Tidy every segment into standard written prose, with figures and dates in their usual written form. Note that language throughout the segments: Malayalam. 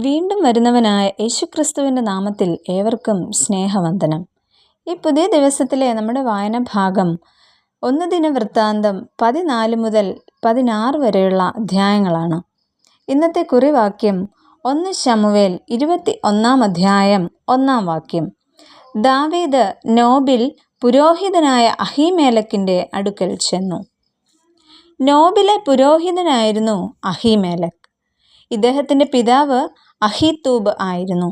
വീണ്ടും വരുന്നവനായ യേശുക്രിസ്തുവിൻ്റെ നാമത്തിൽ ഏവർക്കും സ്നേഹവന്ദനം. ഈ പുതിയ ദിവസത്തിലെ നമ്മുടെ വായന ഭാഗം 1 ദിനവൃത്താന്തം 14 മുതൽ 16 വരെയുള്ള അധ്യായങ്ങളാണ്. ഇന്നത്തെ കുറിവാക്യം 1 ശമൂവേൽ 21 അധ്യായം 1 വാക്യം. ദാവീദ് നോബിൽ പുരോഹിതനായ അഹീമേലെക്കിൻ്റെ അടുക്കൽ ചെന്നു. നോബിലെ പുരോഹിതനായിരുന്നു അഹീമേലെക്ക്. ഇദ്ദേഹത്തിൻ്റെ പിതാവ് അഹീത്തൂബ് ആയിരുന്നു.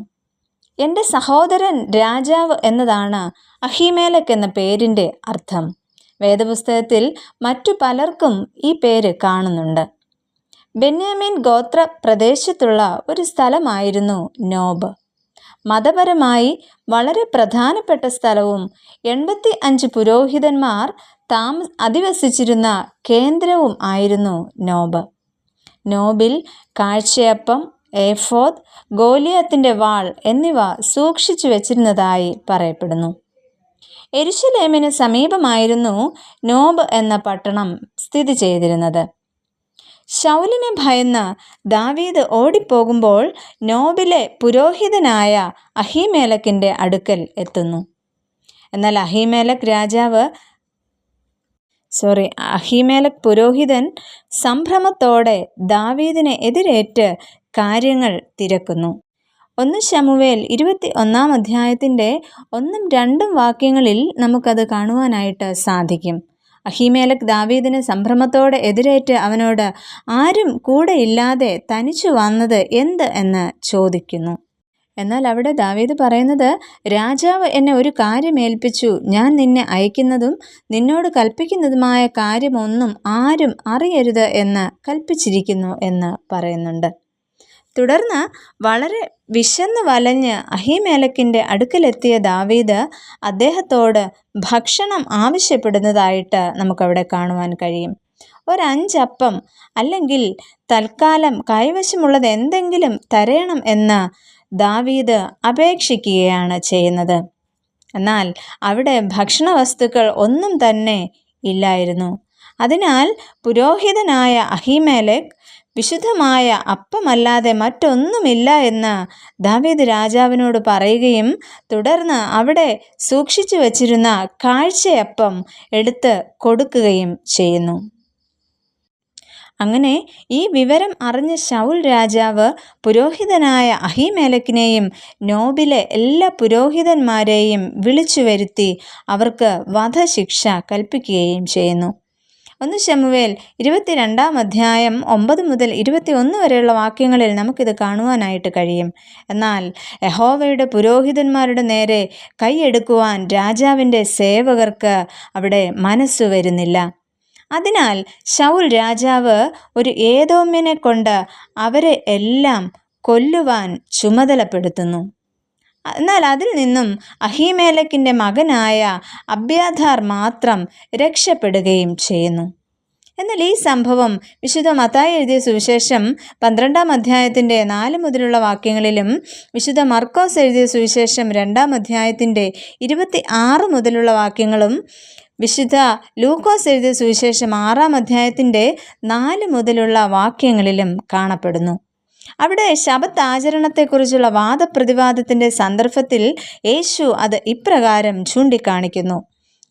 എൻ്റെ സഹോദരൻ രാജാവ് എന്നതാണ് അഹീമേലെക്ക് എന്ന പേരിൻ്റെ അർത്ഥം. വേദപുസ്തകത്തിൽ മറ്റു പലർക്കും ഈ പേര് കാണുന്നുണ്ട്. ബെന്യാമീൻ ഗോത്ര പ്രദേശത്തുള്ള ഒരു സ്ഥലമായിരുന്നു നോബ്. മതപരമായി വളരെ പ്രധാനപ്പെട്ട സ്ഥലവും 85 പുരോഹിതന്മാർ അധിവസിച്ചിരുന്ന കേന്ദ്രവും ആയിരുന്നു നോബ്. നോബിൽ കാഴ്ചയപ്പം, ഏഫോദ്, ഗോലിയാത്തിൻ്റെ വാൾ എന്നിവ സൂക്ഷിച്ചു വച്ചിരുന്നതായി പറയപ്പെടുന്നു. യെരുശലേമിന് സമീപമായിരുന്നു നോബ് എന്ന പട്ടണം സ്ഥിതി ചെയ്തിരുന്നത്. ശൗലിനെ ഭയന്ന് ദാവീദ് ഓടിപ്പോകുമ്പോൾ നോബിലെ പുരോഹിതനായ അഹീമേലെക്കിൻ്റെ അടുക്കൽ എത്തുന്നു. എന്നാൽ അഹീമേലെക്ക് പുരോഹിതൻ സംഭ്രമത്തോടെ ദാവീദിനെ എതിരേറ്റ് കാര്യങ്ങൾ തിരക്കുന്നു. 1 ശമൂവേൽ 21 അധ്യായത്തിൻ്റെ 1-2 വാക്യങ്ങളിൽ നമുക്കത് കാണുവാനായിട്ട് സാധിക്കും. അഹീമേലെക്ക് ദാവീദിനെ സംഭ്രമത്തോടെ എതിരേറ്റ് അവനോട് ആരും കൂടെയില്ലാതെ തനിച്ചു വന്നത് എന്ത് എന്ന് ചോദിക്കുന്നു. എന്നാൽ അവിടെ ദാവീദ് പറയുന്നത്, രാജാവ് എന്നെ ഒരു കാര്യം ഏൽപ്പിച്ചു, ഞാൻ നിന്നെ അയക്കുന്നതും നിന്നോട് കൽപ്പിക്കുന്നതുമായ കാര്യമൊന്നും ആരും അറിയരുത് എന്ന് കൽപ്പിച്ചിരിക്കുന്നു എന്ന് പറയുന്നുണ്ട്. തുടർന്ന് വളരെ വിശന്ന് വലഞ്ഞ് അഹീമേലെക്കിൻ്റെ അടുക്കലെത്തിയ ദാവീദ് അദ്ദേഹത്തോട് ഭക്ഷണം ആവശ്യപ്പെടുന്നതായിട്ട് നമുക്കവിടെ കാണുവാൻ കഴിയും. 5 അപ്പം അല്ലെങ്കിൽ തൽക്കാലം കൈവശമുള്ളത് എന്തെങ്കിലും തരയണം എന്ന് ദാവീദ് അപേക്ഷിക്കുകയാണ് ചെയ്യുന്നത്. എന്നാൽ അവിടെ ഭക്ഷണ വസ്തുക്കൾ ഒന്നും തന്നെ ഇല്ലായിരുന്നു. അതിനാൽ പുരോഹിതനായ അഹീമേലെക്ക് വിശുദ്ധമായ അപ്പമല്ലാതെ മറ്റൊന്നുമില്ല എന്ന് ദാവീദ് രാജാവിനോട് പറയുകയും തുടർന്ന് അവിടെ സൂക്ഷിച്ചു വച്ചിരുന്ന കാഴ്ചയപ്പം എടുത്ത് കൊടുക്കുകയും ചെയ്യുന്നു. അങ്ങനെ ഈ വിവരം അറിഞ്ഞ ശൗൽ രാജാവ് പുരോഹിതനായ അഹീമേലെക്കിനെയും നോബിലെ എല്ലാ പുരോഹിതന്മാരെയും വിളിച്ചു വരുത്തി അവർക്ക് വധശിക്ഷ കൽപ്പിക്കുകയും ചെയ്യുന്നു. 1 ശമൂവേൽ 22 അധ്യായം 9 മുതൽ 21 വരെയുള്ള വാക്യങ്ങളിൽ നമുക്കിത് കാണുവാനായിട്ട് കഴിയും. എന്നാൽ യഹോവയുടെ പുരോഹിതന്മാരുടെ നേരെ കൈയെടുക്കുവാൻ രാജാവിൻ്റെ സേവകർക്ക് അവിടെ മനസ്സു വരുന്നില്ല. അതിനാൽ ശൗൽ രാജാവ് ഒരു ഏദോമ്യനെ കൊണ്ട് അവരെ എല്ലാം കൊല്ലുവാൻ ചുമതലപ്പെടുത്തുന്നു. എന്നാൽ അതിൽ നിന്നും അഹീമേലെക്കിൻ്റെ മകനായ അബ്യാഥാർ മാത്രം രക്ഷപ്പെടുകയും ചെയ്യുന്നു. എന്നാൽ ഈ സംഭവം വിശുദ്ധ മത്തായി എഴുതിയ സുവിശേഷം 12 അധ്യായത്തിൻ്റെ 4 മുതലുള്ള വാക്യങ്ങളിലും വിശുദ്ധ മർക്കോസ് എഴുതിയ സുവിശേഷം 2 അധ്യായത്തിൻ്റെ 26 മുതലുള്ള വാക്യങ്ങളും വിശുദ്ധ ലൂക്കോസ് എഴുതിയ സുവിശേഷം 6 അധ്യായത്തിൻ്റെ 4 മുതലുള്ള വാക്യങ്ങളിലും കാണപ്പെടുന്നു. അവിടെ ശബത്ത് ആചരണത്തെക്കുറിച്ചുള്ള വാദപ്രതിവാദത്തിൻ്റെ സന്ദർഭത്തിൽ യേശു അത് ഇപ്രകാരം ചൂണ്ടിക്കാണിക്കുന്നു.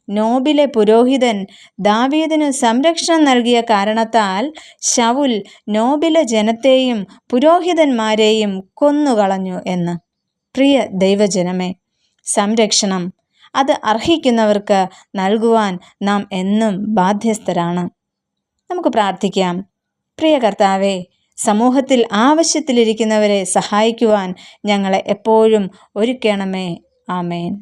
നോബിലെ പുരോഹിതൻ ദാവീദിന് സംരക്ഷണം നൽകിയ കാരണത്താൽ ശൗൽ നോബിലെ ജനത്തെയും പുരോഹിതന്മാരെയും കൊന്നുകളഞ്ഞു എന്ന്. പ്രിയ ദൈവജനമേ, സംരക്ഷണം അത് അർഹിക്കുന്നവർക്ക് നൽകുവാൻ നാം എന്നും ബാധ്യസ്ഥരാണ്. നമുക്ക് പ്രാർത്ഥിക്കാം. പ്രിയ കർത്താവേ, സമൂഹത്തിൽ ആവശ്യത്തിലിരിക്കുന്നവരെ സഹായിക്കുവാൻ ഞങ്ങളെ എപ്പോഴും ഒരുക്കണമേ. ആമേൻ.